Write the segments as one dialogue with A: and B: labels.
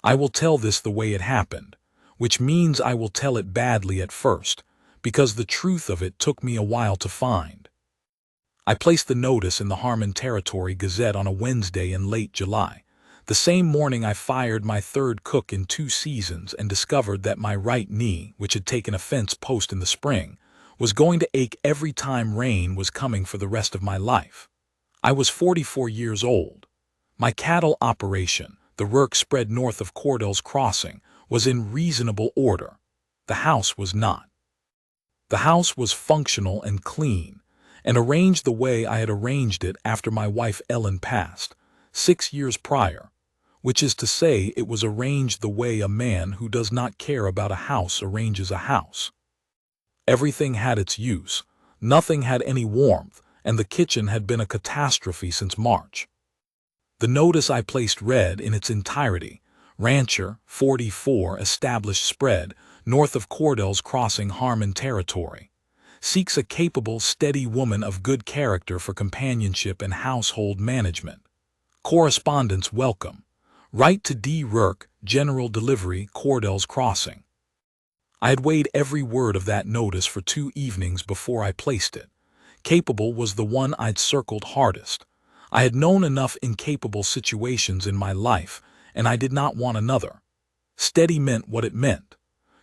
A: I will tell this the way it happened, which means I will tell it badly at first, because the truth of it took me a while to find. I placed the notice in the Harmon Territory Gazette on a Wednesday in late July. The same morning I fired my third cook in 2 seasons and discovered that my right knee, which had taken a fence post in the spring, was going to ache every time rain was coming for the rest of my life. I was 44 years old. My cattle operation, the work spread north of Cordell's Crossing, was in reasonable order. The house was not. The house was functional and clean, and arranged the way I had arranged it after my wife Ellen passed, 6 years prior, which is to say it was arranged the way a man who does not care about a house arranges a house. Everything had its use, nothing had any warmth, and the kitchen had been a catastrophe since March. The notice I placed read in its entirety: Rancher, 44, established spread, north of Cordell's Crossing, Harmon Territory. Seeks a capable, steady woman of good character for companionship and household management. Correspondence welcome. Write to D. Rourke, General Delivery, Cordell's Crossing. I had weighed every word of that notice for 2 evenings before I placed it. Capable was the one I'd circled hardest. I had known enough incapable situations in my life, and I did not want another. Steady meant what it meant.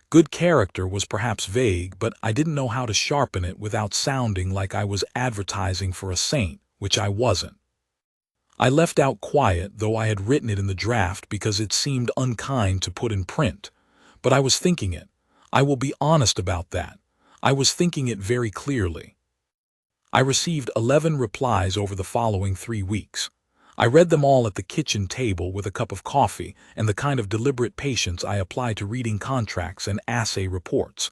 A: Good character was perhaps vague, but I didn't know how to sharpen it without sounding like I was advertising for a saint, which I wasn't. I left out quiet, though I had written it in the draft because it seemed unkind to put in print. But I was thinking it. I will be honest about that. I was thinking it very clearly. I received 11 replies over the following 3 weeks. I read them all at the kitchen table with a cup of coffee and the kind of deliberate patience I apply to reading contracts and assay reports,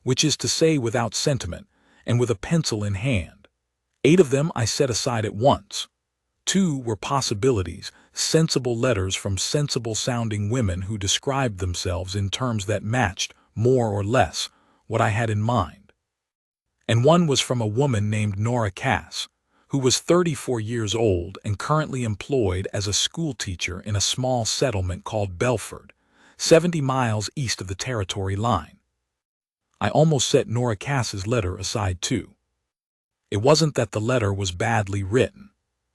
A: which is to say without sentiment and with a pencil in hand. 8 of them I set aside at once. 2 were possibilities, sensible letters from sensible-sounding women who described themselves in terms that matched, more or less, what I had in mind. And 1 was from a woman named Nora Cass, who was 34 years old and currently employed as a schoolteacher in a small settlement called Belford, 70 miles east of the territory line. I almost set Nora Cass's letter aside too. It wasn't that the letter was badly written.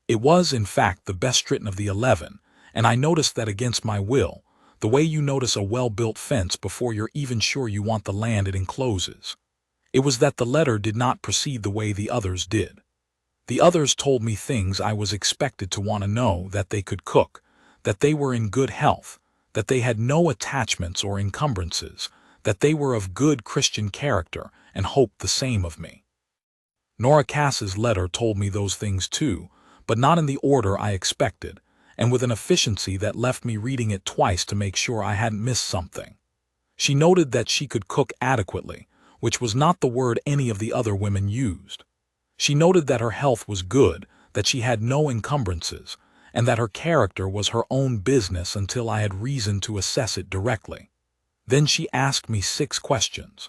A: It was, in fact, the best written of the 11, and I noticed that against my will, the way you notice a well-built fence before you're even sure you want the land it encloses. It was that the letter did not proceed the way the others did. The others told me things I was expected to want to know: that they could cook, that they were in good health, that they had no attachments or encumbrances, that they were of good Christian character, and hoped the same of me. Nora Cass's letter told me those things too, but not in the order I expected, and with an efficiency that left me reading it twice to make sure I hadn't missed something. She noted that she could cook adequately, which was not the word any of the other women used. She noted that her health was good, that she had no encumbrances, and that her character was her own business until I had reason to assess it directly. Then she asked me 6 questions.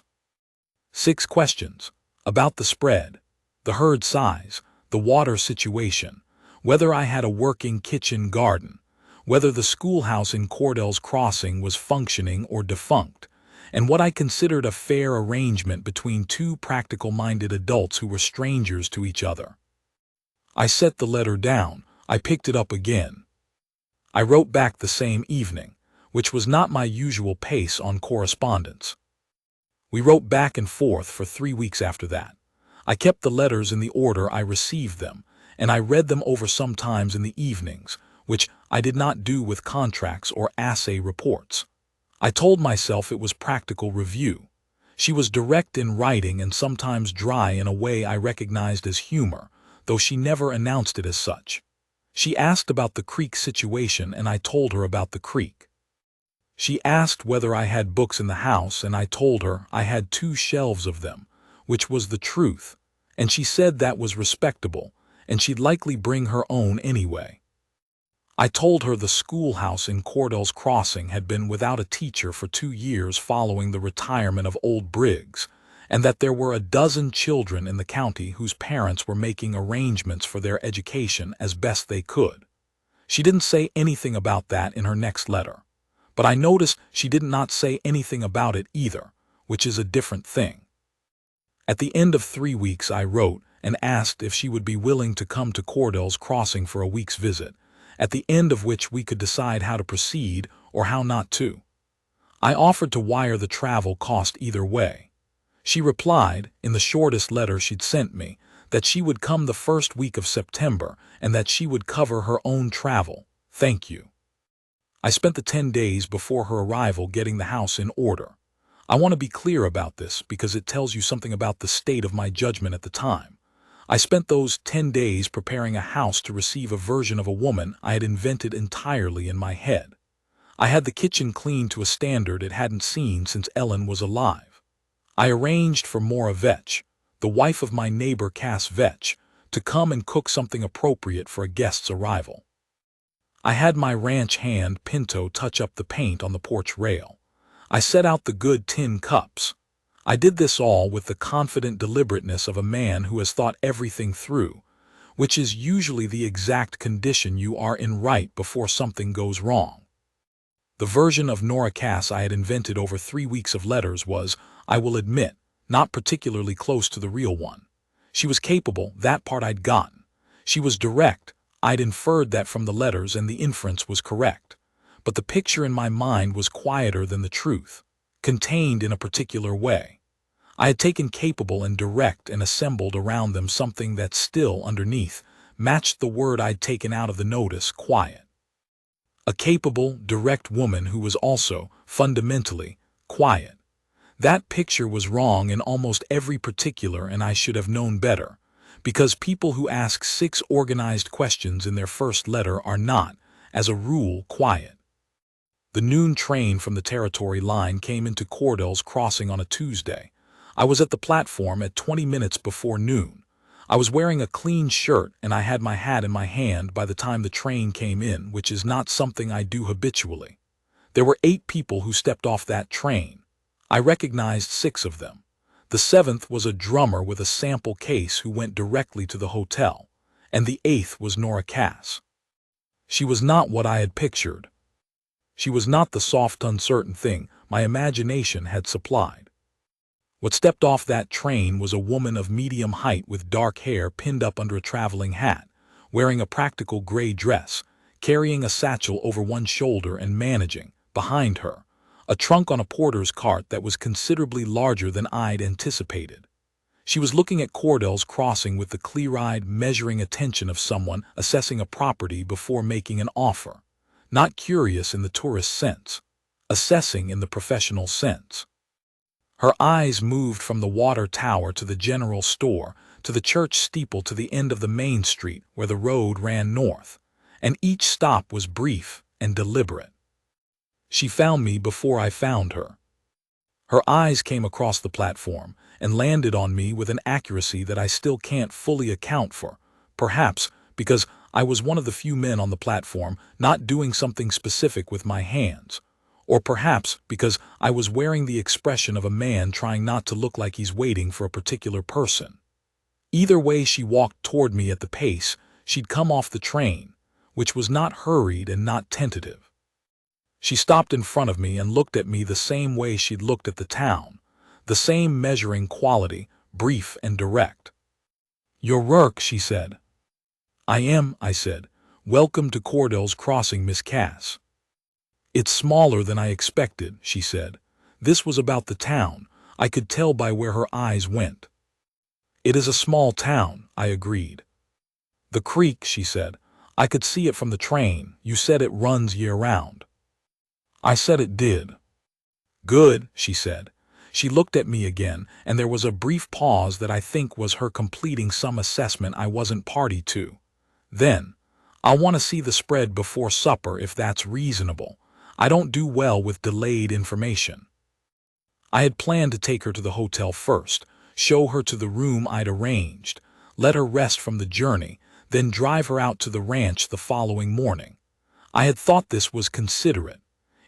A: 6 questions about the spread, the herd size, the water situation, whether I had a working kitchen garden, whether the schoolhouse in Cordell's Crossing was functioning or defunct, and what I considered a fair arrangement between 2 practical-minded adults who were strangers to each other. I set the letter down. I picked it up again. I wrote back the same evening, which was not my usual pace on correspondence. We wrote back and forth for 3 weeks after that. I kept the letters in the order I received them, and I read them over sometimes in the evenings, which I did not do with contracts or assay reports. I told myself it was practical review. She was direct in writing and sometimes dry in a way I recognized as humor, though she never announced it as such. She asked about the creek situation, and I told her about the creek. She asked whether I had books in the house, and I told her I had 2 shelves of them, which was the truth, and she said that was respectable, and she'd likely bring her own anyway. I told her the schoolhouse in Cordell's Crossing had been without a teacher for 2 years following the retirement of old Briggs, and that there were a dozen children in the county whose parents were making arrangements for their education as best they could. She didn't say anything about that in her next letter, But I noticed she did not say anything about it either, which is a different thing. At the end of 3 weeks I wrote and asked if she would be willing to come to Cordell's Crossing for a week's visit, at the end of which we could decide how to proceed or how not to. I offered to wire the travel cost either way. She replied, in the shortest letter she'd sent me, that she would come the first week of September and that she would cover her own travel. Thank you. I spent the 10 days before her arrival getting the house in order. I want to be clear about this because it tells you something about the state of my judgment at the time. I spent those 10 days preparing a house to receive a version of a woman I had invented entirely in my head. I had the kitchen cleaned to a standard it hadn't seen since Ellen was alive. I arranged for Maura Vetch, the wife of my neighbor Cass Vetch, to come and cook something appropriate for a guest's arrival. I had my ranch hand Pinto touch up the paint on the porch rail. I set out the good tin cups. I did this all with the confident deliberateness of a man who has thought everything through, which is usually the exact condition you are in right before something goes wrong. The version of Nora Cass I had invented over 3 weeks of letters was, I will admit, not particularly close to the real one. She was capable, that part I'd gotten. She was direct, I'd inferred that from the letters and the inference was correct. But the picture in my mind was quieter than the truth, contained in a particular way. I had taken capable and direct and assembled around them something that still, underneath, matched the word I'd taken out of the notice, quiet. A capable, direct woman who was also, fundamentally, quiet. That picture was wrong in almost every particular, and I should have known better, because people who ask 6 organized questions in their first letter are not, as a rule, quiet. The noon train from the Territory line came into Cordell's Crossing on a Tuesday. I was at the platform at 20 minutes before noon. I was wearing a clean shirt and I had my hat in my hand by the time the train came in, which is not something I do habitually. There were 8 people who stepped off that train. I recognized 6 of them. The 7th was a drummer with a sample case who went directly to the hotel, and the 8th was Nora Cass. She was not what I had pictured. She was not the soft, uncertain thing my imagination had supplied. What stepped off that train was a woman of medium height with dark hair pinned up under a traveling hat, wearing a practical gray dress, carrying a satchel over one shoulder and managing, behind her, a trunk on a porter's cart that was considerably larger than I'd anticipated. She was looking at Cordell's Crossing with the clear-eyed, measuring attention of someone assessing a property before making an offer. Not curious in the tourist sense, assessing in the professional sense. Her eyes moved from the water tower to the general store, to the church steeple to the end of the main street where the road ran north, and each stop was brief and deliberate. She found me before I found her. Her eyes came across the platform and landed on me with an accuracy that I still can't fully account for, perhaps because I was one of the few men on the platform not doing something specific with my hands, or perhaps because I was wearing the expression of a man trying not to look like he's waiting for a particular person. Either way, she walked toward me at the pace she'd come off the train, which was not hurried and not tentative. She stopped in front of me and looked at me the same way she'd looked at the town, the same measuring quality, brief and direct. "Your work," she said. "I am," I said. "Welcome to Cordell's Crossing, Miss Cass." "It's smaller than I expected," she said. This was about the town. I could tell by where her eyes went. "It is a small town," I agreed. "The creek," she said. "I could see it from the train. You said it runs year-round." I said it did. "Good," she said. She looked at me again, and there was a brief pause that I think was her completing some assessment I wasn't party to. Then, "I'll want to see the spread before supper if that's reasonable. I don't do well with delayed information." I had planned to take her to the hotel first, show her to the room I'd arranged, let her rest from the journey, then drive her out to the ranch the following morning. I had thought this was considerate.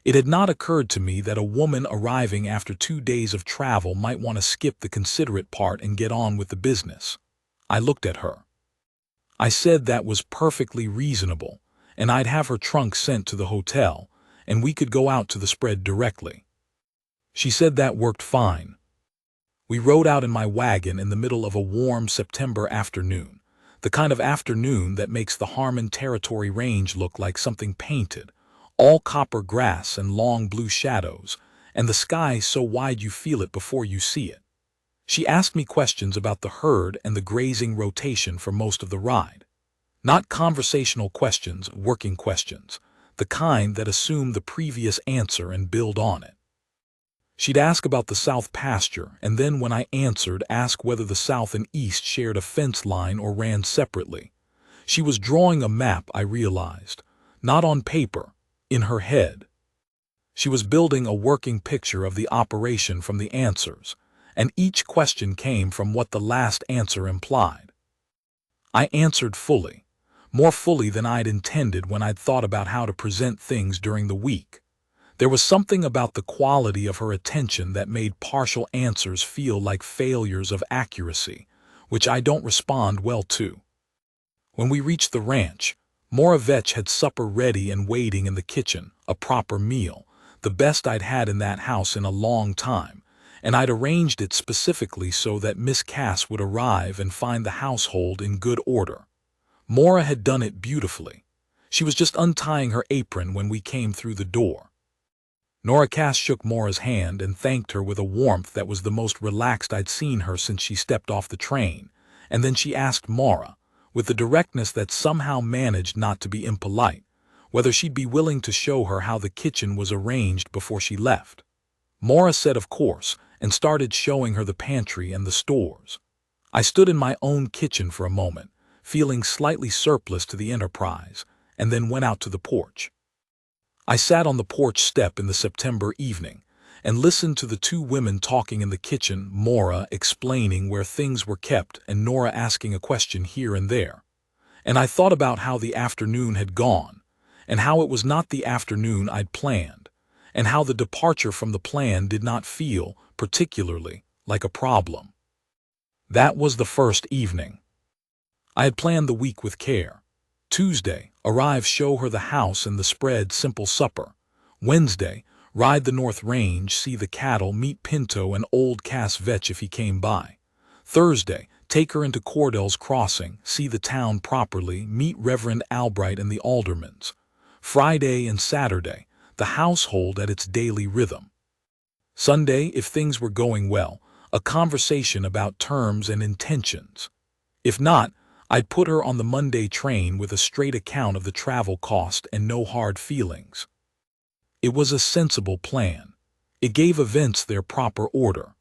A: It had not occurred to me that a woman arriving after 2 days of travel might want to skip the considerate part and get on with the business. I looked at her. I said that was perfectly reasonable, and I'd have her trunk sent to the hotel, and we could go out to the spread directly. She said that worked fine. We rode out in my wagon in the middle of a warm September afternoon, the kind of afternoon that makes the Harmon Territory Range look like something painted, all copper grass and long blue shadows, and the sky so wide you feel it before you see it. She asked me questions about the herd and the grazing rotation for most of the ride. Not conversational questions, working questions, the kind that assume the previous answer and build on it. She'd ask about the south pasture, and then when I answered, ask whether the south and east shared a fence line or ran separately. She was drawing a map, I realized, not on paper, in her head. She was building a working picture of the operation from the answers, and each question came from what the last answer implied. I answered fully, more fully than I'd intended when I'd thought about how to present things during the week. There was something about the quality of her attention that made partial answers feel like failures of accuracy, which I don't respond well to. When we reached the ranch, Moravec had supper ready and waiting in the kitchen, a proper meal, the best I'd had in that house in a long time, and I'd arranged it specifically so that Miss Cass would arrive and find the household in good order. Mora had done it beautifully. She was just untying her apron when we came through the door. Nora Cass shook Mora's hand and thanked her with a warmth that was the most relaxed I'd seen her since she stepped off the train, and then she asked Mora, with the directness that somehow managed not to be impolite, whether she'd be willing to show her how the kitchen was arranged before she left. Mora said of course, and started showing her the pantry and the stores. I stood in my own kitchen for a moment, feeling slightly surplus to the enterprise, and then went out to the porch. I sat on the porch step in the September evening and listened to the two women talking in the kitchen, Mora explaining where things were kept and Nora asking a question here and there. And I thought about how the afternoon had gone, and how it was not the afternoon I'd planned, and how the departure from the plan did not feel, particularly, like a problem. That was the first evening. I had planned the week with care. Tuesday, arrive, show her the house and the spread, simple supper. Wednesday, ride the North Range, see the cattle, meet Pinto and old Cass Vetch if he came by. Thursday, take her into Cordell's Crossing, see the town properly, meet Reverend Albright and the aldermans. Friday and Saturday, the household at its daily rhythm. Sunday, if things were going well, a conversation about terms and intentions. If not, I'd put her on the Monday train with a straight account of the travel cost and no hard feelings. It was a sensible plan. It gave events their proper order.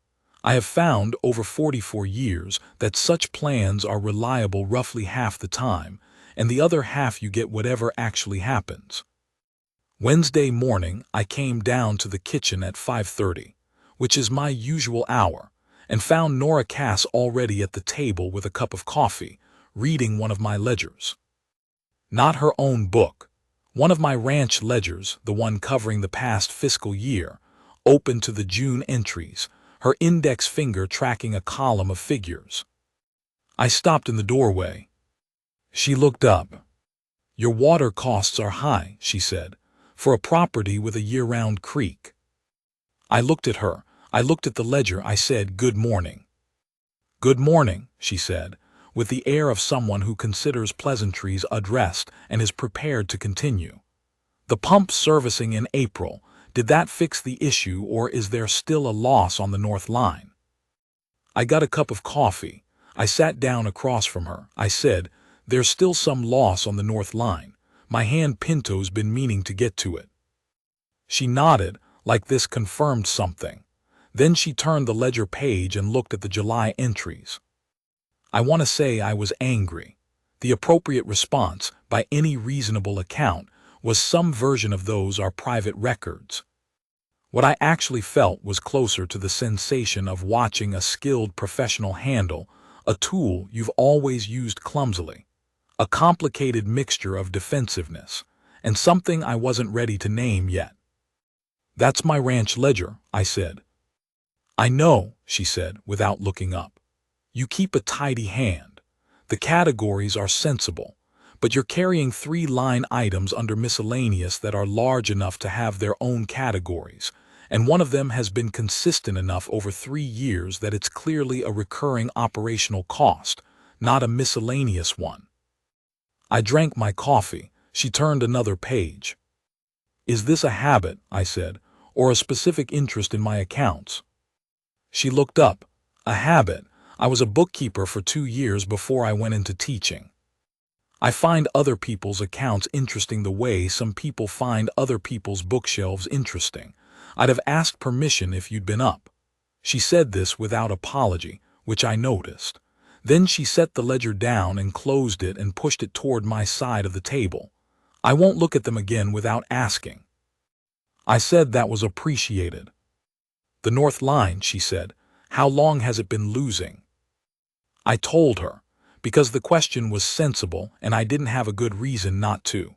A: I have found over 44 years that such plans are reliable roughly half the time, and the other half you get whatever actually happens. Wednesday morning, I came down to the kitchen at 5:30, which is my usual hour, and found Nora Cass already at the table with a cup of coffee, reading one of my ledgers. Not her own book. One of my ranch ledgers, the one covering the past fiscal year, open to the June entries, her index finger tracking a column of figures. I stopped in the doorway. She looked up. "Your water costs are high," she said, "for a property with a year-round creek." I looked at her. I looked at the ledger. I said, "Good morning." "Good morning," she said, with the air of someone who considers pleasantries addressed and is prepared to continue. "The pump servicing in April, did that fix the issue or is there still a loss on the North Line?" I got a cup of coffee. I sat down across from her. I said, "There's still some loss on the North Line. My hand Pinto's been meaning to get to it." She nodded, like this confirmed something. Then she turned the ledger page and looked at the July entries. I want to say I was angry. The appropriate response, by any reasonable account, was some version of those are private records. What I actually felt was closer to the sensation of watching a skilled professional handle a tool you've always used clumsily, a complicated mixture of defensiveness, and something I wasn't ready to name yet. "That's my ranch ledger," I said. "I know," she said, without looking up. "You keep a tidy hand. The categories are sensible, but you're carrying 3 line items under miscellaneous that are large enough to have their own categories, and one of them has been consistent enough over 3 years that it's clearly a recurring operational cost, not a miscellaneous one. I drank my coffee. She turned another page. Is this a habit, I said, or a specific interest in my accounts? She looked up. A habit. I was a bookkeeper for 2 years before I went into teaching. I find other people's accounts interesting the way some people find other people's bookshelves interesting. I'd have asked permission if you'd been up. She said this without apology, which I noticed. Then she set the ledger down and closed it and pushed it toward my side of the table. I won't look at them again without asking. I said that was appreciated. The North Line, she said. How long has it been losing? I told her, because the question was sensible and I didn't have a good reason not to.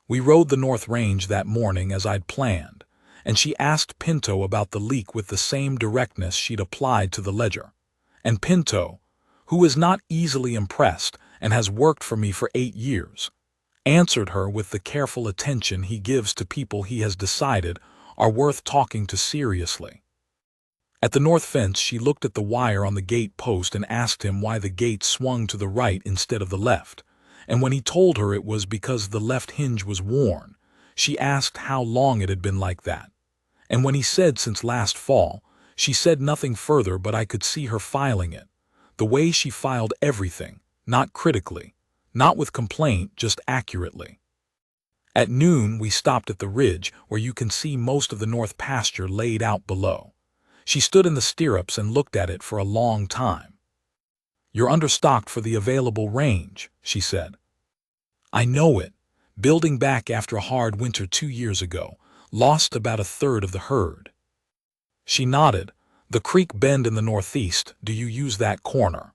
A: We rode the North Range that morning as I'd planned, and she asked Pinto about the leak with the same directness she'd applied to the ledger. And Pinto, who is not easily impressed and has worked for me for 8 years, answered her with the careful attention he gives to people he has decided are worth talking to seriously. At the north fence, she looked at the wire on the gate post and asked him why the gate swung to the right instead of the left, and when he told her it was because the left hinge was worn, she asked how long it had been like that. And when he said since last fall, she said nothing further, but I could see her filing it, the way she filed everything, not critically, not with complaint, just accurately. At noon, we stopped at the ridge where you can see most of the north pasture laid out below. She stood in the stirrups and looked at it for a long time. You're understocked for the available range, she said. I know it. Building back after a hard winter 2 years ago, lost about 1/3 of the herd. She nodded. The creek bend in the northeast, do you use that corner?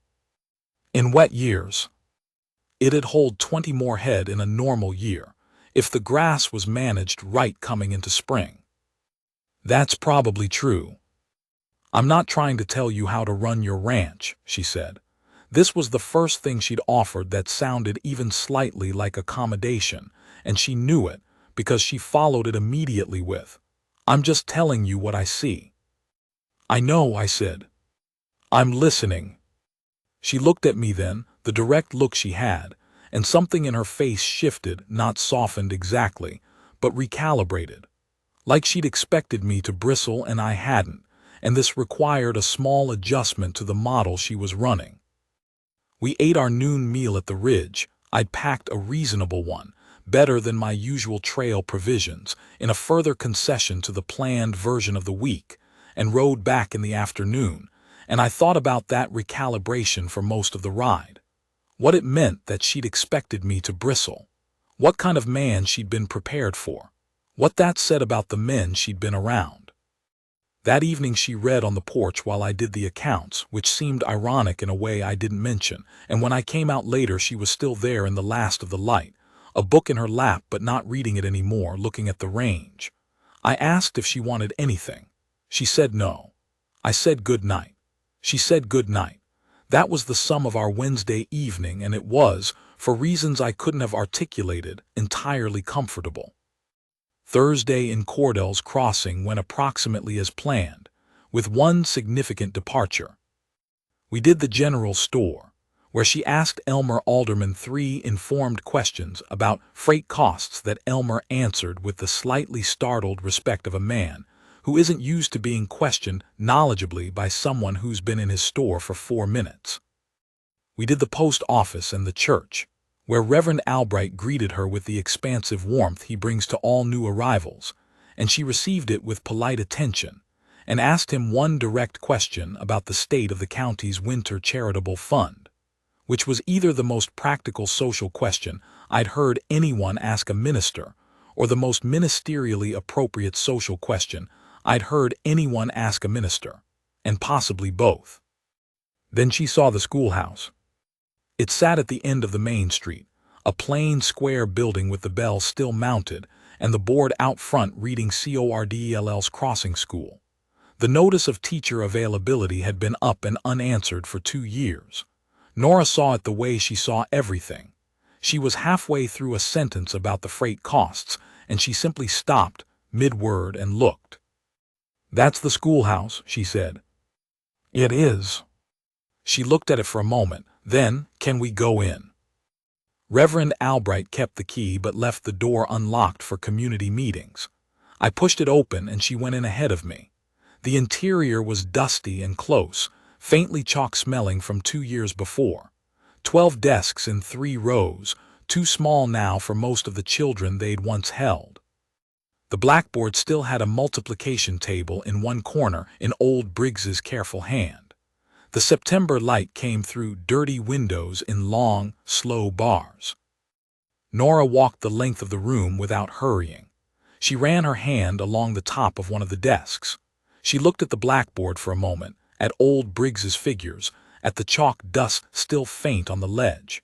A: In wet years. It'd hold 20 more head in a normal year, if the grass was managed right coming into spring. That's probably true. I'm not trying to tell you how to run your ranch, she said. This was the first thing she'd offered that sounded even slightly like accommodation, and she knew it because she followed it immediately with, I'm just telling you what I see. I know, I said. I'm listening. She looked at me then, the direct look she had, and something in her face shifted, not softened exactly, but recalibrated. Like she'd expected me to bristle and I hadn't, and this required a small adjustment to the model she was running. We ate our noon meal at the ridge. I'd packed a reasonable one, better than my usual trail provisions, in a further concession to the planned version of the week, and rode back in the afternoon, and I thought about that recalibration for most of the ride. What it meant that she'd expected me to bristle. What kind of man she'd been prepared for. What that said about the men she'd been around. That evening she read on the porch while I did the accounts, which seemed ironic in a way I didn't mention, and when I came out later she was still there in the last of the light, a book in her lap but not reading it anymore, looking at the range. I asked if she wanted anything. She said no. I said good night. She said good night. That was the sum of our Wednesday evening, and it was, for reasons I couldn't have articulated, entirely comfortable. Thursday in Cordell's Crossing went approximately as planned, with one significant departure. We did the general store, where she asked Elmer Alderman 3 informed questions about freight costs that Elmer answered with the slightly startled respect of a man who isn't used to being questioned knowledgeably by someone who's been in his store for 4 minutes. We did the post office and the church, where Reverend Albright greeted her with the expansive warmth he brings to all new arrivals, and she received it with polite attention, and asked him one direct question about the state of the county's winter charitable fund, which was either the most practical social question I'd heard anyone ask a minister, or the most ministerially appropriate social question I'd heard anyone ask a minister, and possibly both. Then she saw the schoolhouse. It sat at the end of the main street, a plain square building with the bell still mounted and the board out front reading Cordell's Crossing School. The notice of teacher availability had been up and unanswered for 2 years. Nora saw it the way she saw everything. She was halfway through a sentence about the freight costs, and she simply stopped mid-word and looked. "That's the schoolhouse," she said. "It is." She looked at it for a moment. Then, "Can we go in?" Reverend Albright kept the key but left the door unlocked for community meetings. I pushed it open and she went in ahead of me. The interior was dusty and close, faintly chalk-smelling from 2 years before. 12 desks in 3 rows, too small now for most of the children they'd once held. The blackboard still had a multiplication table in one corner in old Briggs's careful hand. The September light came through dirty windows in long, slow bars. Nora walked the length of the room without hurrying. She ran her hand along the top of one of the desks. She looked at the blackboard for a moment, at old Briggs's figures, at the chalk dust still faint on the ledge.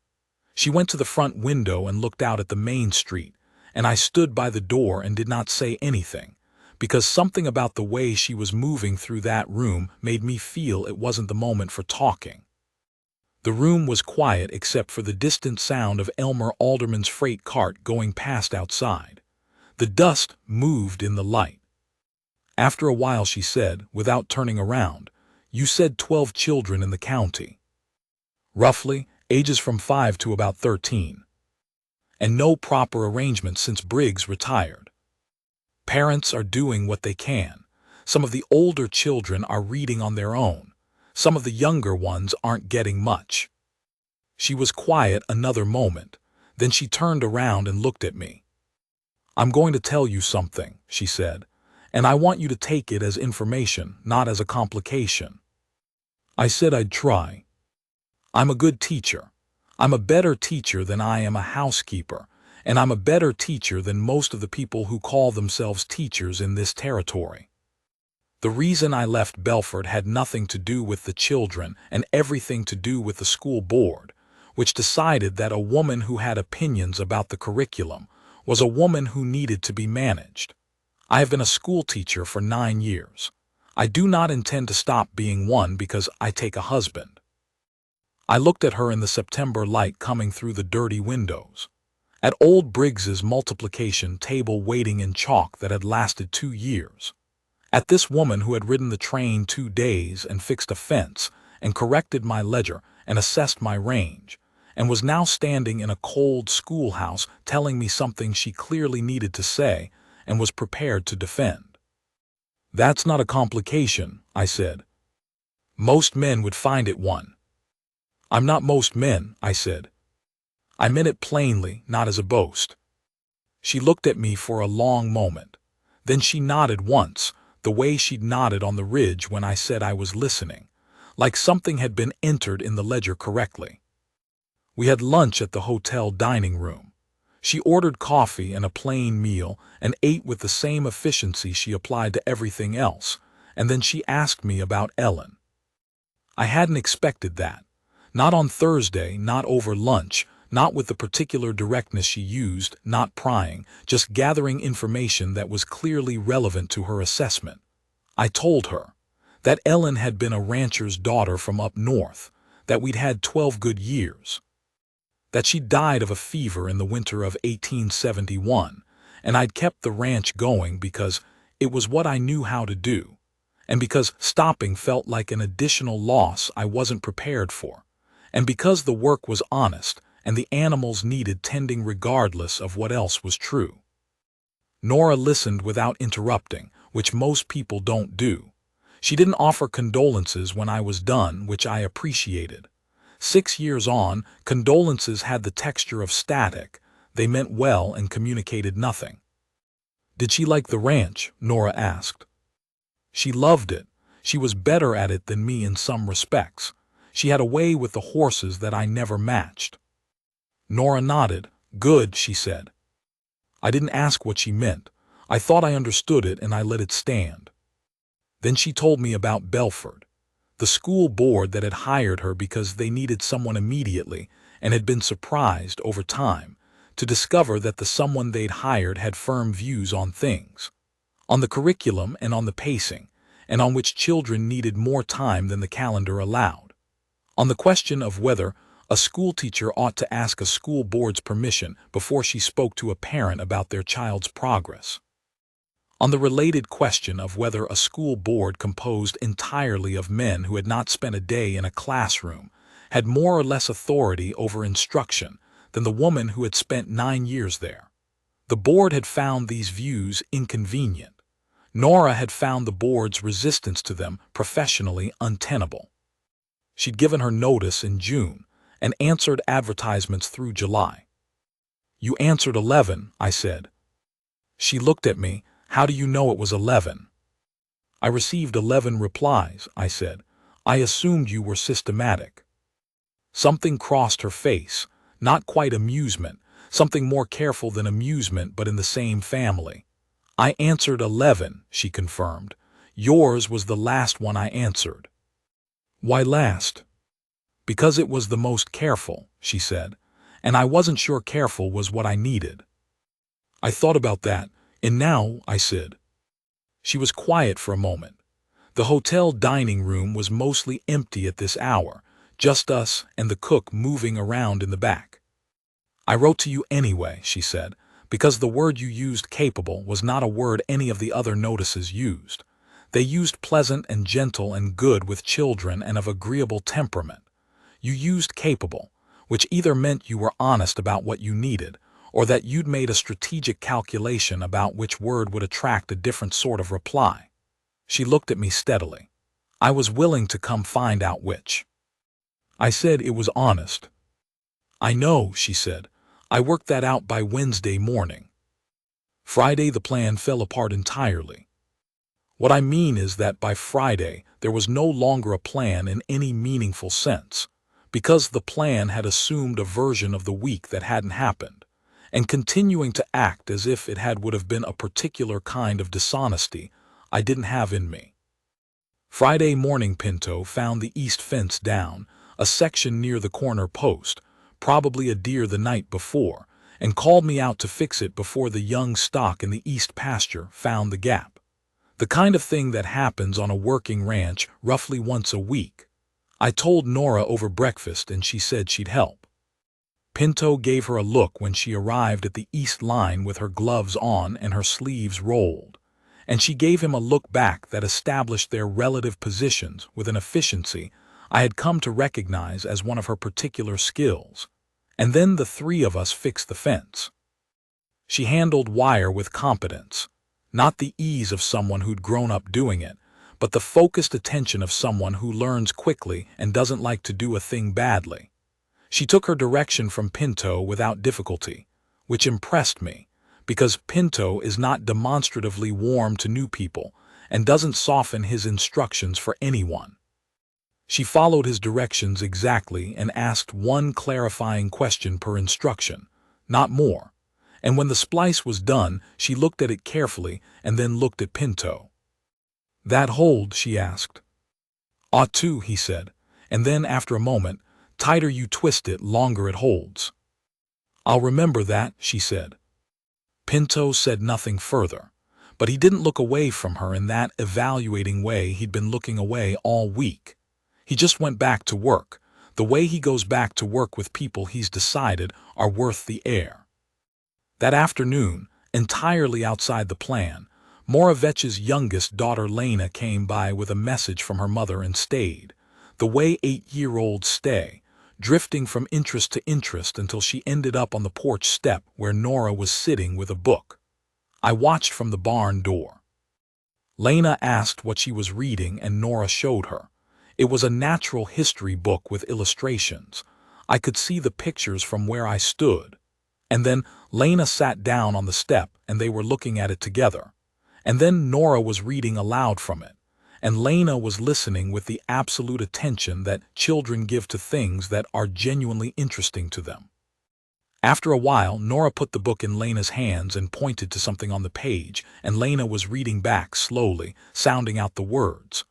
A: She went to the front window and looked out at the main street, and I stood by the door and did not say anything, because something about the way she was moving through that room made me feel it wasn't the moment for talking. The room was quiet except for the distant sound of Elmer Alderman's freight cart going past outside. The dust moved in the light. After a while she said, without turning around, "You said 12 children in the county." "Roughly, ages from 5 to about 13. And no proper arrangement since Briggs retired. Parents are doing what they can. Some of the older children are reading on their own. Some of the younger ones aren't getting much." She was quiet another moment. Then she turned around and looked at me. "I'm going to tell you something," she said, "and I want you to take it as information, not as a complication." I said I'd try. "I'm a good teacher. I'm a better teacher than I am a housekeeper, and I'm a better teacher than most of the people who call themselves teachers in this territory. The reason I left Belford had nothing to do with the children and everything to do with the school board, which decided that a woman who had opinions about the curriculum was a woman who needed to be managed. I have been a school teacher for 9 years. I do not intend to stop being one because I take a husband." I looked at her in the September light coming through the dirty windows, at old Briggs's multiplication table waiting in chalk that had lasted 2 years, at this woman who had ridden the train 2 days and fixed a fence and corrected my ledger and assessed my range, and was now standing in a cold schoolhouse telling me something she clearly needed to say and was prepared to defend. "That's not a complication," I said. "Most men would find it one." "I'm not most men," I said. I meant it plainly, not as a boast. She looked at me for a long moment. Then she nodded once, the way she'd nodded on the ridge when I said I was listening, like something had been entered in the ledger correctly. We had lunch at the hotel dining room. She ordered coffee and a plain meal and ate with the same efficiency she applied to everything else, and then she asked me about Ellen. I hadn't expected that. Not on Thursday, not over lunch, not with the particular directness she used, not prying, just gathering information that was clearly relevant to her assessment. I told her that Ellen had been a rancher's daughter from up north, that we'd had 12 good years, that she died of a fever in the winter of 1871, and I'd kept the ranch going because it was what I knew how to do, and because stopping felt like an additional loss I wasn't prepared for, and because the work was honest and the animals needed tending regardless of what else was true. Nora listened without interrupting, which most people don't do. She didn't offer condolences when I was done, which I appreciated. 6 years on, condolences had the texture of static. They meant well and communicated nothing. "Did she like the ranch?" Nora asked. "She loved it. She was better at it than me in some respects. She had a way with the horses that I never matched." Nora nodded. "Good," she said. I didn't ask what she meant. I thought I understood it and I let it stand. Then she told me about Belford, the school board that had hired her because they needed someone immediately and had been surprised over time to discover that the someone they'd hired had firm views on things, on the curriculum and on the pacing, and on which children needed more time than the calendar allowed, on the question of whether A schoolteacher ought to ask a school board's permission before she spoke to a parent about their child's progress. On the related question of whether a school board composed entirely of men who had not spent a day in a classroom had more or less authority over instruction than the woman who had spent 9 years there, the board had found these views inconvenient. Nora had found the board's resistance to them professionally untenable. She'd given her notice in June and answered advertisements through July. "You answered 11, I said. She looked at me. "How do you know it was 11? "I received 11 replies, I said. "I assumed you were systematic." Something crossed her face, not quite amusement, something more careful than amusement but in the same family. "I answered 11, she confirmed. "Yours was the last one I answered." "Why last?" "Because it was the most careful," she said, "and I wasn't sure careful was what I needed." I thought about that. "And now," I said. She was quiet for a moment. The hotel dining room was mostly empty at this hour, just us and the cook moving around in the back. "I wrote to you anyway," she said, "because the word you used, capable, was not a word any of the other notices used. They used pleasant and gentle and good with children and of agreeable temperament. You used capable, which either meant you were honest about what you needed, or that you'd made a strategic calculation about which word would attract a different sort of reply." She looked at me steadily. I was willing to come find out which. I said it was honest. "I know," she said. "I worked that out by Wednesday morning." Friday the plan fell apart entirely. What I mean is that by Friday there was no longer a plan in any meaningful sense, because the plan had assumed a version of the week that hadn't happened, and continuing to act as if it would have been a particular kind of dishonesty I didn't have in me. Friday morning Pinto found the east fence down, a section near the corner post, probably a deer the night before, and called me out to fix it before the young stock in the east pasture found the gap. The kind of thing that happens on a working ranch roughly once a week. I told Nora over breakfast and she said she'd help. Pinto gave her a look when she arrived at the east line with her gloves on and her sleeves rolled, and she gave him a look back that established their relative positions with an efficiency I had come to recognize as one of her particular skills, and then the three of us fixed the fence. She handled wire with competence, not the ease of someone who'd grown up doing it, but the focused attention of someone who learns quickly and doesn't like to do a thing badly. She took her direction from Pinto without difficulty, which impressed me, because Pinto is not demonstratively warm to new people and doesn't soften his instructions for anyone. She followed his directions exactly and asked one clarifying question per instruction, not more, and when the splice was done, she looked at it carefully and then looked at Pinto. "That hold?" she asked. "Ought to," he said, and then after a moment, "Tighter you twist it, longer it holds." "I'll remember that," she said. Pinto said nothing further, but he didn't look away from her in that evaluating way he'd been looking away all week. He just went back to work, the way he goes back to work with people he's decided are worth the air. That afternoon, entirely outside the plan, Moravec's youngest daughter Lena came by with a message from her mother and stayed, the way 8-year-olds stay, drifting from interest to interest until she ended up on the porch step where Nora was sitting with a book. I watched from the barn door. Lena asked what she was reading and Nora showed her. It was a natural history book with illustrations. I could see the pictures from where I stood. And then Lena sat down on the step and they were looking at it together. And then Nora was reading aloud from it, and Lena was listening with the absolute attention that children give to things that are genuinely interesting to them. After a while, Nora put the book in Lena's hands and pointed to something on the page, and Lena was reading back slowly, sounding out the words.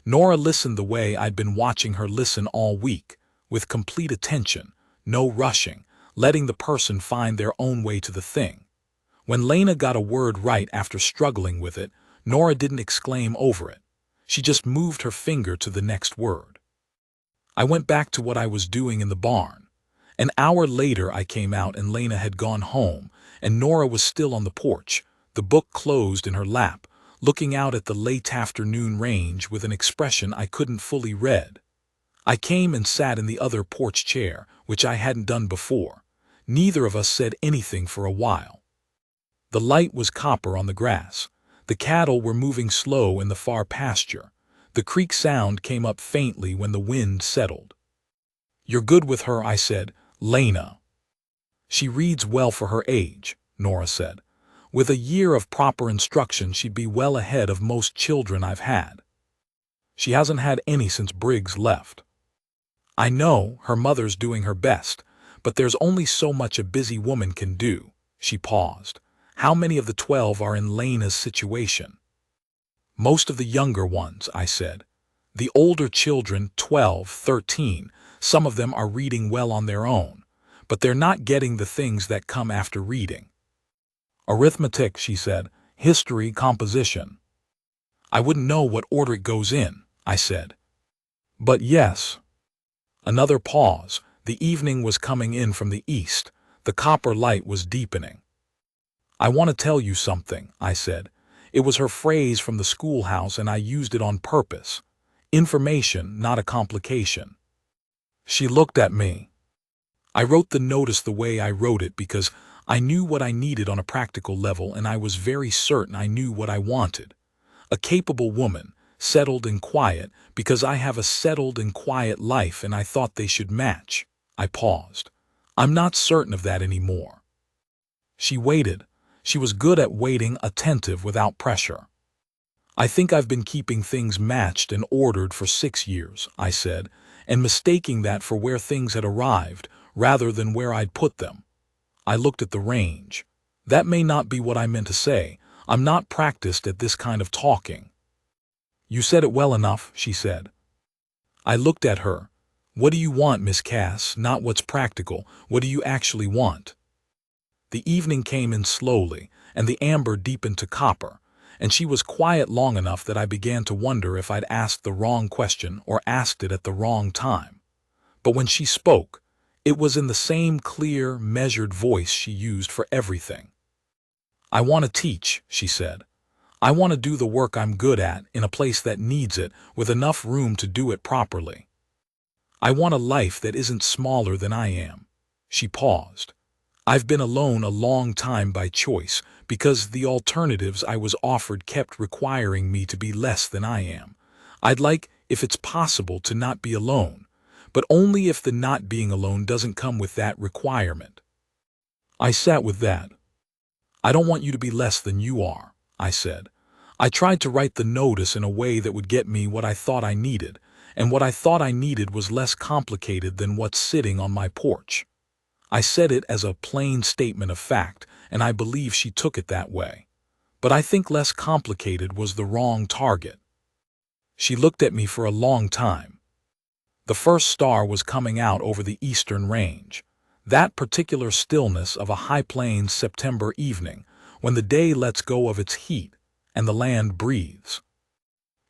A: Nora listened the way I'd been watching her listen all week, with complete attention, no rushing, letting the person find their own way to the thing. When Lena got a word right after struggling with it, Nora didn't exclaim over it. She just moved her finger to the next word. I went back to what I was doing in the barn, An hour later I came out and Lena had gone home, and Nora was still on the porch, the book closed in her lap, looking out at the late afternoon range with an expression I couldn't fully read. I came and sat in the other porch chair, which I hadn't done before. Neither of us said anything for a while. The light was copper on the grass. The cattle were moving slow in the far pasture. The creek sound came up faintly when the wind settled. "You're good with her," I said. "Lena." "She reads well for her age," Nora said. "With a year of proper instruction she'd be well ahead of most children I've had." "She hasn't had any since Briggs left." "I know, her mother's doing her best, but there's only so much a busy woman can do." She paused. "How many of the 12 are in Lena's situation?" "Most of the younger ones," I said. "The older children, 12, 13, some of them are reading well on their own, but they're not getting the things that come after reading. Arithmetic," she said, "history, composition." "I wouldn't know what order it goes in," I said. "But yes." Another pause. The evening was coming in from the east. The copper light was deepening. "I want to tell you something," I said. It was her phrase from the schoolhouse and I used it on purpose. Information, not a complication. She looked at me. I wrote the notice the way I wrote it because I knew what I needed on a practical level and I was very certain I knew what I wanted. A capable woman, settled and quiet, because I have a settled and quiet life and I thought they should match. I paused. I'm not certain of that anymore. She waited. She was good at waiting, attentive without pressure. "I think I've been keeping things matched and ordered for 6 years," I said, and mistaking that for where things had arrived, rather than where I'd put them. I looked at the range. "That may not be what I meant to say. I'm not practiced at this kind of talking." "You said it well enough," she said. I looked at her. "What do you want, Miss Cass? Not what's practical. What do you actually want?" The evening came in slowly, and the amber deepened to copper, and she was quiet long enough that I began to wonder if I'd asked the wrong question or asked it at the wrong time. But when she spoke, it was in the same clear, measured voice she used for everything. "I want to teach," she said. "I want to do the work I'm good at in a place that needs it, with enough room to do it properly. I want a life that isn't smaller than I am." She paused. "I've been alone a long time by choice, because the alternatives I was offered kept requiring me to be less than I am. I'd like, if it's possible, to not be alone, but only if the not being alone doesn't come with that requirement." I sat with that. "I don't want you to be less than you are," I said. I tried to write the notice in a way that would get me what I thought I needed, and what I thought I needed was less complicated than what's sitting on my porch. I said it as a plain statement of fact, and I believe she took it that way. But I think less complicated was the wrong target. She looked at me for a long time. The first star was coming out over the eastern range. That particular stillness of a high plains September evening, when the day lets go of its heat and the land breathes.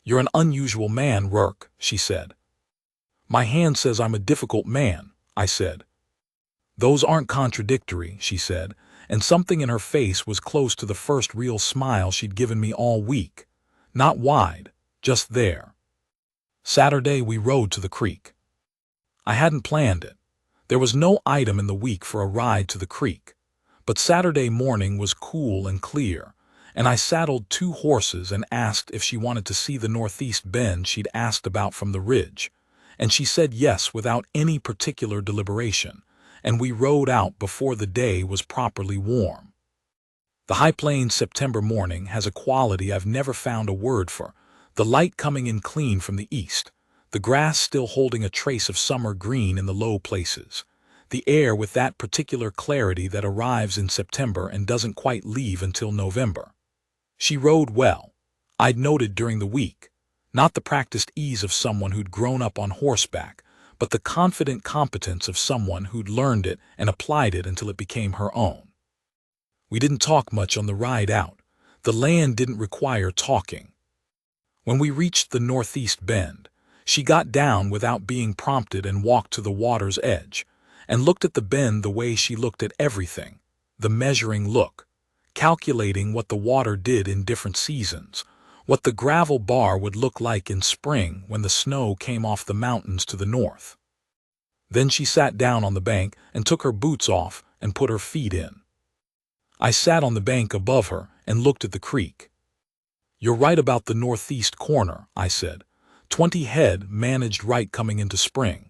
A: "You're an unusual man, Rourke," she said. "My hand says I'm a difficult man," I said. "Those aren't contradictory," she said, and something in her face was close to the first real smile she'd given me all week. Not wide, just there. Saturday we rode to the creek. I hadn't planned it. There was no item in the week for a ride to the creek. But Saturday morning was cool and clear, and I saddled 2 horses and asked if she wanted to see the northeast bend she'd asked about from the ridge, and she said yes without any particular deliberation, and we rode out before the day was properly warm. The High Plains September morning has a quality I've never found a word for, the light coming in clean from the east, the grass still holding a trace of summer green in the low places, the air with that particular clarity that arrives in September and doesn't quite leave until November. She rode well, I'd noted during the week, not the practiced ease of someone who'd grown up on horseback, but the confident competence of someone who'd learned it and applied it until it became her own. We didn't talk much on the ride out. The land didn't require talking. When we reached the northeast bend, she got down without being prompted and walked to the water's edge, and looked at the bend the way she looked at everything, the measuring look, calculating what the water did in different seasons, what the gravel bar would look like in spring when the snow came off the mountains to the north. Then she sat down on the bank and took her boots off and put her feet in. I sat on the bank above her and looked at the creek. "You're right about the northeast corner," I said. 20 head managed right coming into spring."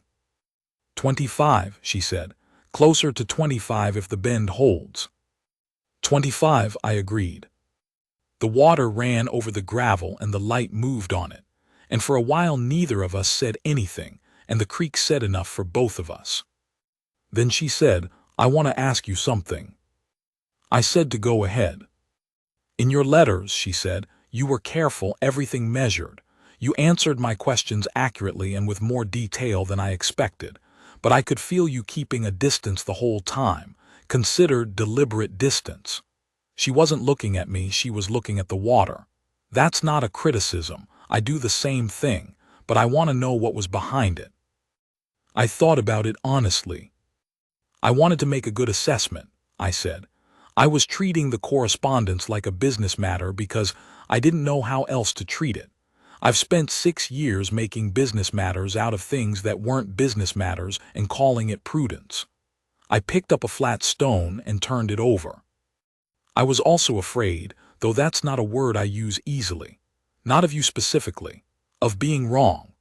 A: 25, she said. "Closer to 25 if the bend holds." 25, I agreed. The water ran over the gravel and the light moved on it, and for a while neither of us said anything, and the creek said enough for both of us. Then she said, "I want to ask you something." I said to go ahead. "In your letters," she said, "you were careful, everything measured. You answered my questions accurately and with more detail than I expected, but I could feel you keeping a distance the whole time, considered deliberate distance." She wasn't looking at me, she was looking at the water. "That's not a criticism, I do the same thing, but I want to know what was behind it." I thought about it honestly. "I wanted to make a good assessment," I said. "I was treating the correspondence like a business matter because I didn't know how else to treat it. I've spent 6 years making business matters out of things that weren't business matters and calling it prudence." I picked up a flat stone and turned it over. "I was also afraid, though that's not a word I use easily, not of you specifically, of being wrong,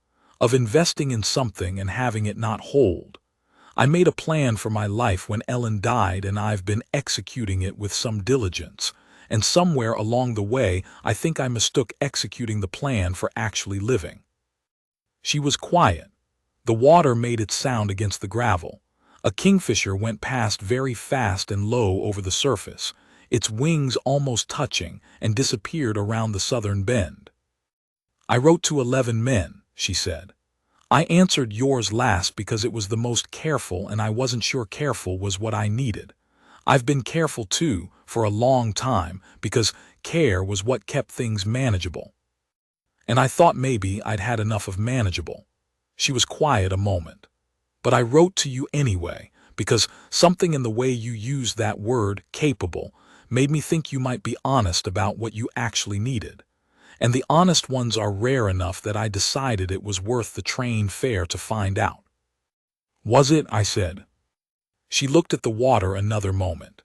A: of investing in something and having it not hold. I made a plan for my life when Ellen died and I've been executing it with some diligence, and somewhere along the way I think I mistook executing the plan for actually living." She was quiet. The water made its sound against the gravel. A kingfisher went past very fast and low over the surface, its wings almost touching, and disappeared around the southern bend. "I wrote to 11 men, she said. "I answered yours last because it was the most careful and I wasn't sure careful was what I needed. I've been careful too, for a long time, because care was what kept things manageable. And I thought maybe I'd had enough of manageable." She was quiet a moment. "But I wrote to you anyway, because something in the way you used that word, capable, made me think you might be honest about what you actually needed. And the honest ones are rare enough that I decided it was worth the train fare to find out." "Was it?" I said. She looked at the water another moment.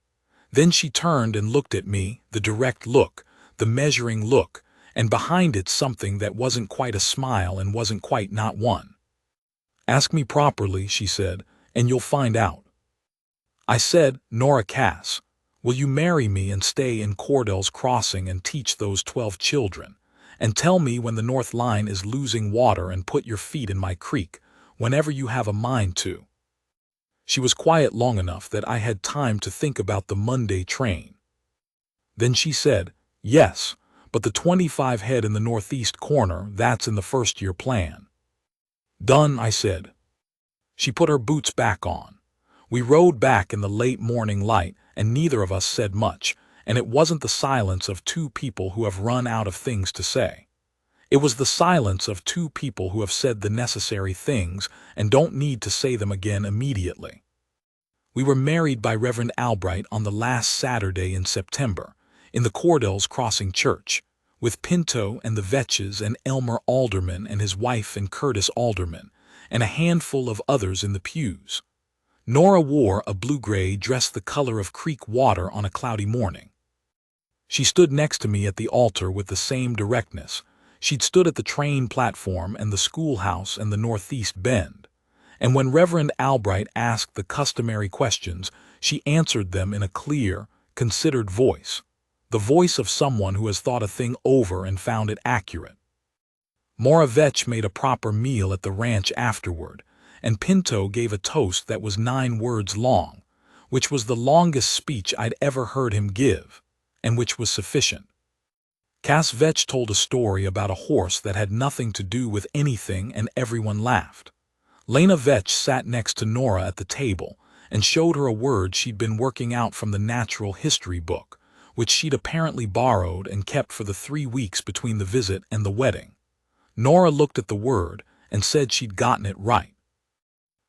A: Then she turned and looked at me, the direct look, the measuring look, and behind it something that wasn't quite a smile and wasn't quite not one. "Ask me properly," she said, "and you'll find out." I said, "Nora Cass, will you marry me and stay in Cordell's Crossing and teach those 12 children? And tell me when the North Line is losing water and put your feet in my creek, whenever you have a mind to." She was quiet long enough that I had time to think about the Monday train. Then she said, "Yes, but the 25 head in the northeast corner, that's in the first-year plan." "Done," I said. She put her boots back on. We rode back in the late morning light, and neither of us said much, and it wasn't the silence of two people who have run out of things to say. It was the silence of two people who have said the necessary things and don't need to say them again immediately. We were married by Reverend Albright on the last Saturday in September, in the Cordell's Crossing Church, with Pinto and the Vetches and Elmer Alderman and his wife and Curtis Alderman, and a handful of others in the pews. Nora wore a blue-gray dress the color of creek water on a cloudy morning. She stood next to me at the altar with the same directness. She'd stood at the train platform and the schoolhouse and the northeast bend. And when Reverend Albright asked the customary questions, she answered them in a clear, considered voice, the voice of someone who has thought a thing over and found it accurate. Mora Vetch made a proper meal at the ranch afterward, and Pinto gave a toast that was 9 words long, which was the longest speech I'd ever heard him give, and which was sufficient. Cass Vetch told a story about a horse that had nothing to do with anything, and everyone laughed. Lena Vetch sat next to Nora at the table and showed her a word she'd been working out from the natural history book, which she'd apparently borrowed and kept for the 3 weeks between the visit and the wedding. Nora looked at the word and said she'd gotten it right.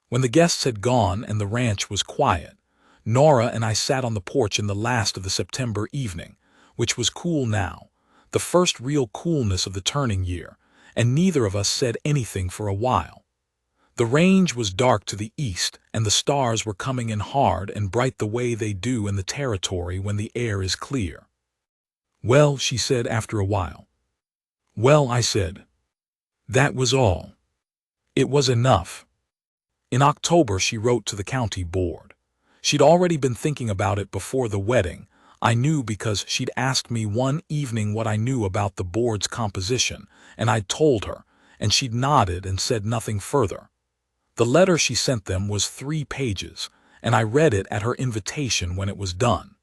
A: When the guests had gone and the ranch was quiet, Nora and I sat on the porch in the last of the September evening, which was cool now, the first real coolness of the turning year, and neither of us said anything for a while. The range was dark to the east, and the stars were coming in hard and bright the way they do in the territory when the air is clear. "Well," she said after a while. "Well," I said. That was all. It was enough. In October she wrote to the county board. She'd already been thinking about it before the wedding. I knew because she'd asked me one evening what I knew about the board's composition, and I'd told her, and she'd nodded and said nothing further. The letter she sent them was 3 pages, and I read it at her invitation when it was done.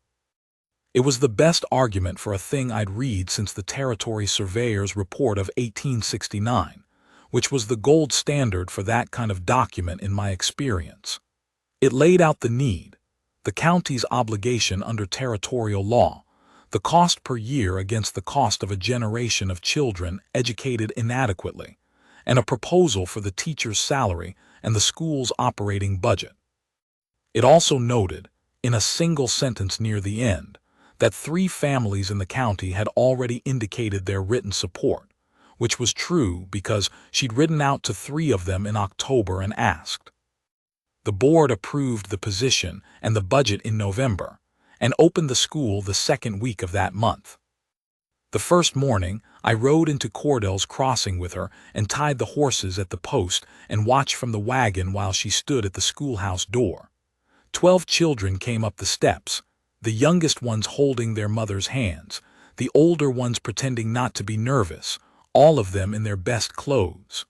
A: It was the best argument for a thing I'd read since the Territory Surveyor's Report of 1869, which was the gold standard for that kind of document in my experience. It laid out the need, the county's obligation under territorial law, the cost per year against the cost of a generation of children educated inadequately, and a proposal for the teacher's salary and the school's operating budget. It also noted, in a single sentence near the end, that 3 families in the county had already indicated their written support, which was true because she'd written out to 3 of them in October and asked. The board approved the position and the budget in November, and opened the school the 2nd week of that month. The first morning, I rode into Cordell's Crossing with her and tied the horses at the post and watched from the wagon while she stood at the schoolhouse door. 12 children came up the steps, the youngest ones holding their mother's hands, the older ones pretending not to be nervous, all of them in their best clothes.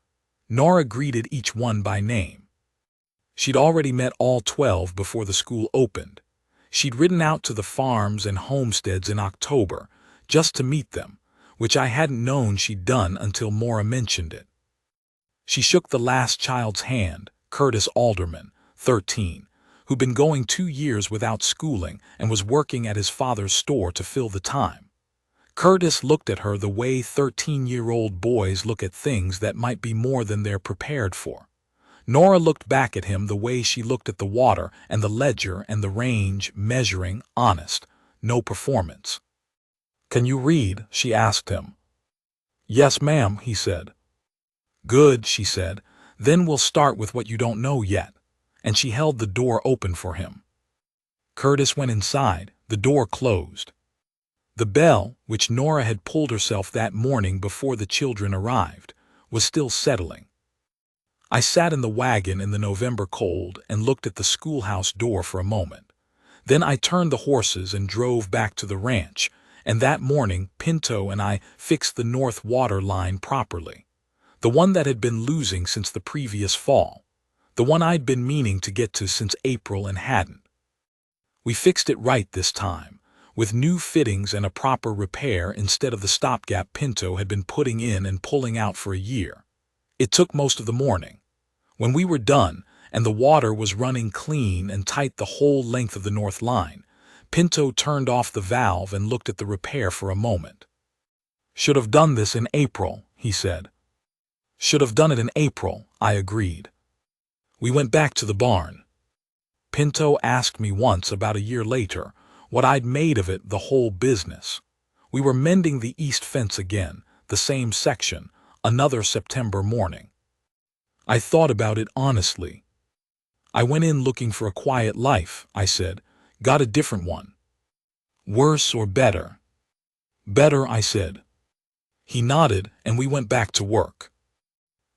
A: Nora greeted each one by name. She'd already met all 12 before the school opened. She'd ridden out to the farms and homesteads in October, just to meet them, which I hadn't known she'd done until Maura mentioned it. She shook the last child's hand, Curtis Alderman, 13, who'd been going 2 years without schooling and was working at his father's store to fill the time. Curtis looked at her the way 13-year-old boys look at things that might be more than they're prepared for. Nora looked back at him the way she looked at the water and the ledger and the range, measuring, honest, no performance. "Can you read?" she asked him. "Yes, ma'am," he said. "Good," she said. "Then we'll start with what you don't know yet." And she held the door open for him. Curtis went inside, the door closed. The bell, which Nora had pulled herself that morning before the children arrived, was still settling. I sat in the wagon in the November cold and looked at the schoolhouse door for a moment. Then I turned the horses and drove back to the ranch, and that morning Pinto and I fixed the north water line properly, the one that had been losing since the previous fall, the one I'd been meaning to get to since April and hadn't. We fixed it right this time, with new fittings and a proper repair instead of the stopgap Pinto had been putting in and pulling out for a year. It took most of the morning. When we were done, and the water was running clean and tight the whole length of the north line, Pinto turned off the valve and looked at the repair for a moment. "Should have done this in April," he said. "Should have done it in April," I agreed. We went back to the barn. Pinto asked me once about a year later what I'd made of it, the whole business. We were mending the east fence again, the same section, another September morning. I thought about it honestly. "I went in looking for a quiet life," I said. "Got a different one." "Worse or better?" "Better," I said. He nodded, and we went back to work.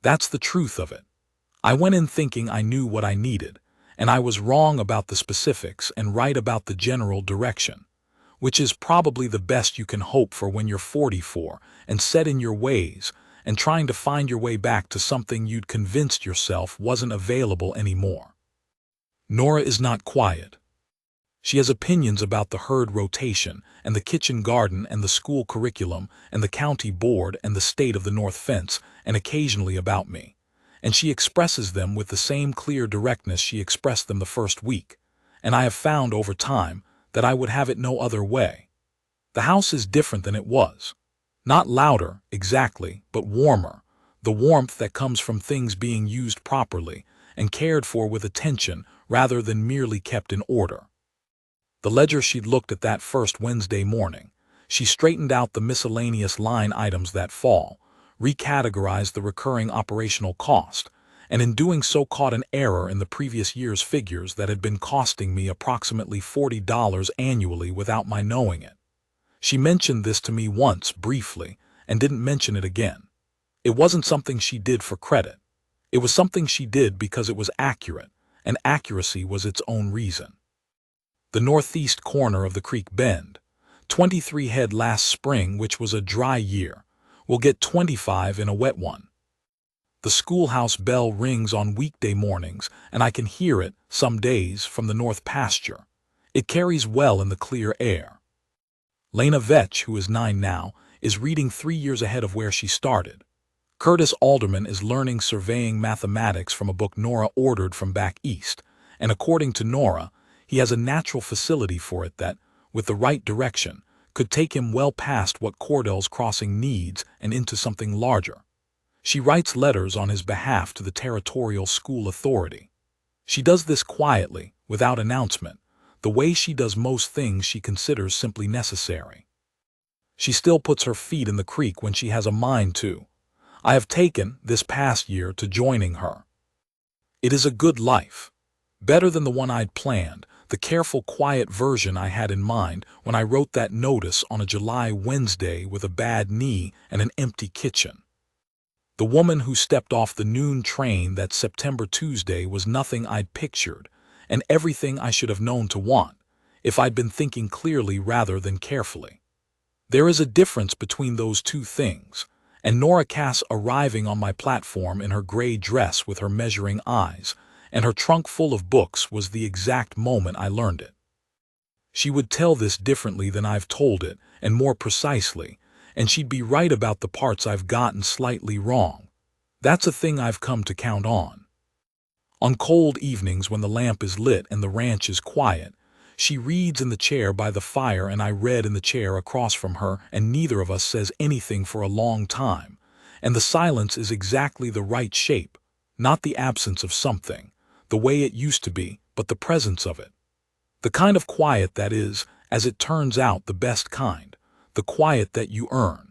A: That's the truth of it. I went in thinking I knew what I needed, and I was wrong about the specifics and right about the general direction, which is probably the best you can hope for when you're 44 and set in your ways and trying to find your way back to something you'd convinced yourself wasn't available anymore. Nora is not quiet. She has opinions about the herd rotation and the kitchen garden and the school curriculum and the county board and the state of the north fence and occasionally about me. And she expresses them with the same clear directness she expressed them the first week, and I have found over time that I would have it no other way. The house is different than it was. Not louder, exactly, but warmer, the warmth that comes from things being used properly, and cared for with attention rather than merely kept in order. The ledger she'd looked at that first Wednesday morning. She straightened out the miscellaneous line items that fall, recategorized the recurring operational cost, and in doing so caught an error in the previous year's figures that had been costing me approximately $40 annually without my knowing it. She mentioned this to me once, briefly, and didn't mention it again. It wasn't something she did for credit. It was something she did because it was accurate, and accuracy was its own reason. The northeast corner of the creek bend, 23 head last spring, which was a dry year, will get 25 in a wet one. The schoolhouse bell rings on weekday mornings, and I can hear it, some days, from the north pasture. It carries well in the clear air. Lena Vetch, who is 9 now, is reading 3 years ahead of where she started. Curtis Alderman is learning surveying mathematics from a book Nora ordered from back east, and according to Nora, he has a natural facility for it that, with the right direction, could take him well past what Cordell's Crossing needs and into something larger. She writes letters on his behalf to the territorial school authority. She does this quietly, without announcement, the way she does most things she considers simply necessary. She still puts her feet in the creek when she has a mind to. I have taken, this past year, to joining her. It is a good life. Better than the one I'd planned, the careful, quiet version I had in mind when I wrote that notice on a July Wednesday with a bad knee and an empty kitchen. The woman who stepped off the noon train that September Tuesday was nothing I'd pictured, and everything I should have known to want, if I'd been thinking clearly rather than carefully. There is a difference between those two things, and Nora Cass arriving on my platform in her gray dress with her measuring eyes, and her trunk full of books was the exact moment I learned it. She would tell this differently than I've told it, and more precisely, and she'd be right about the parts I've gotten slightly wrong. That's a thing I've come to count on. On cold evenings when the lamp is lit and the ranch is quiet, she reads in the chair by the fire and I read in the chair across from her, and neither of us says anything for a long time, and the silence is exactly the right shape, not the absence of something, the way it used to be, but the presence of it. The kind of quiet that is, as it turns out, the best kind, the quiet that you earn.